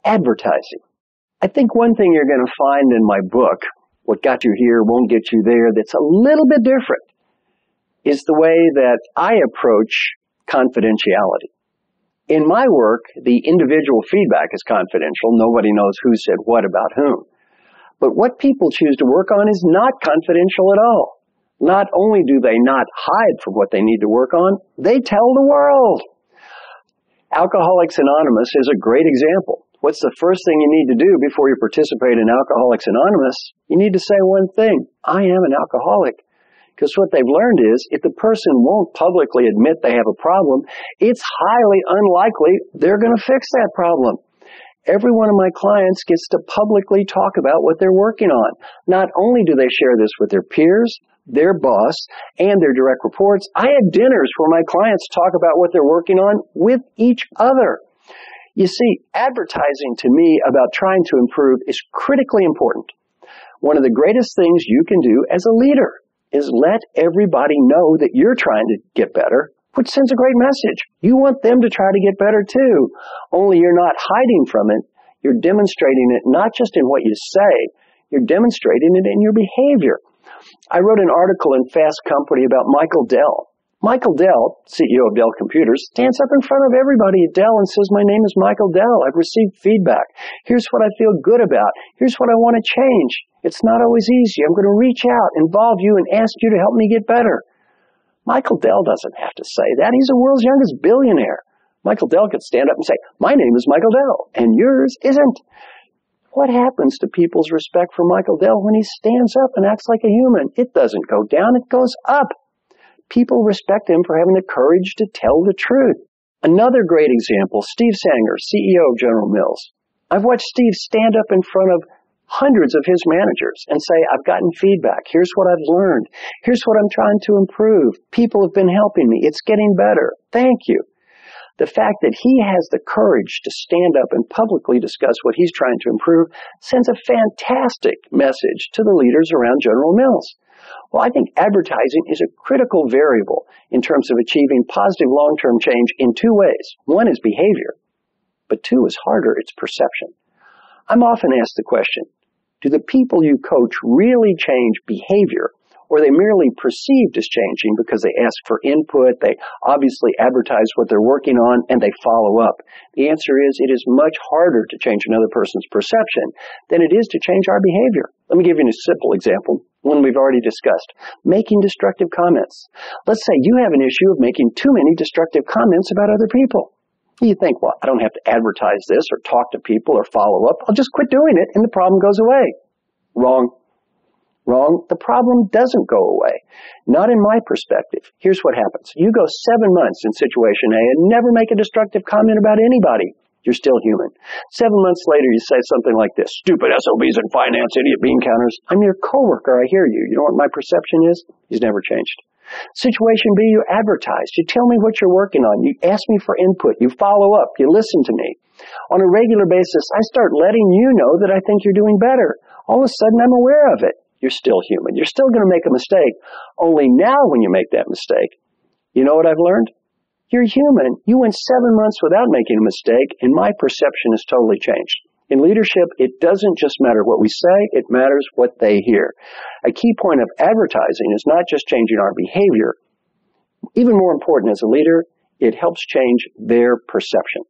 Advertising. I think one thing you're going to find in my book, What Got You Here Won't Get You There, that's a little bit different, is the way that I approach confidentiality. In my work, the individual feedback is confidential. Nobody knows who said what about whom. But what people choose to work on is not confidential at all. Not only do they not hide from what they need to work on, they tell the world. Alcoholics Anonymous is a great example. What's the first thing you need to do before you participate in Alcoholics Anonymous? You need to say one thing: I am an alcoholic. Because what they've learned is, if the person won't publicly admit they have a problem, it's highly unlikely they're going to fix that problem. Every one of my clients gets to publicly talk about what they're working on. Not only do they share this with their peers, their boss, and their direct reports, I have dinners where my clients talk about what they're working on with each other. You see, advertising to me about trying to improve is critically important. One of the greatest things you can do as a leader is let everybody know that you're trying to get better, which sends a great message. You want them to try to get better too. Only you're not hiding from it. You're demonstrating it not just in what you say, you're demonstrating it in your behavior. I wrote an article in Fast Company about Michael Dell. Michael Dell, CEO of Dell Computers, stands up in front of everybody at Dell and says, my name is Michael Dell. I've received feedback. Here's what I feel good about. Here's what I want to change. It's not always easy. I'm going to reach out, involve you, and ask you to help me get better. Michael Dell doesn't have to say that. He's the world's youngest billionaire. Michael Dell could stand up and say, my name is Michael Dell, and yours isn't. What happens to people's respect for Michael Dell when he stands up and acts like a human? It doesn't go down, it goes up. People respect him for having the courage to tell the truth. Another great example, Steve Sanger, CEO of General Mills. I've watched Steve stand up in front of hundreds of his managers and say, I've gotten feedback. Here's what I've learned. Here's what I'm trying to improve. People have been helping me. It's getting better. Thank you. The fact that he has the courage to stand up and publicly discuss what he's trying to improve sends a fantastic message to the leaders around General Mills. Well, I think advertising is a critical variable in terms of achieving positive long-term change in two ways. One is behavior, but two is harder, it's perception. I'm often asked the question, do the people you coach really change behavior, or are they merely perceived as changing because they ask for input, they obviously advertise what they're working on, and they follow up? The answer is it is much harder to change another person's perception than it is to change our behavior. Let me give you a simple example, one we've already discussed. Making destructive comments. Let's say you have an issue of making too many destructive comments about other people. You think, well, I don't have to advertise this or talk to people or follow up. I'll just quit doing it and the problem goes away. Wrong. Wrong. The problem doesn't go away. Not in my perspective. Here's what happens. You go 7 months in situation A and never make a destructive comment about anybody. You're still human. 7 months later, you say something like this: stupid SOBs in finance, idiot bean counters. I'm your coworker. I hear you. You know what my perception is? He's never changed. Situation B, you advertise. You tell me what you're working on. You ask me for input. You follow up. You listen to me. On a regular basis, I start letting you know that I think you're doing better. All of a sudden, I'm aware of it. You're still human. You're still going to make a mistake. Only now when you make that mistake, you know what I've learned? You're human. You went 7 months without making a mistake, and my perception has totally changed. In leadership, it doesn't just matter what we say, it matters what they hear. A key point of advertising is not just changing our behavior. Even more important as a leader, it helps change their perception.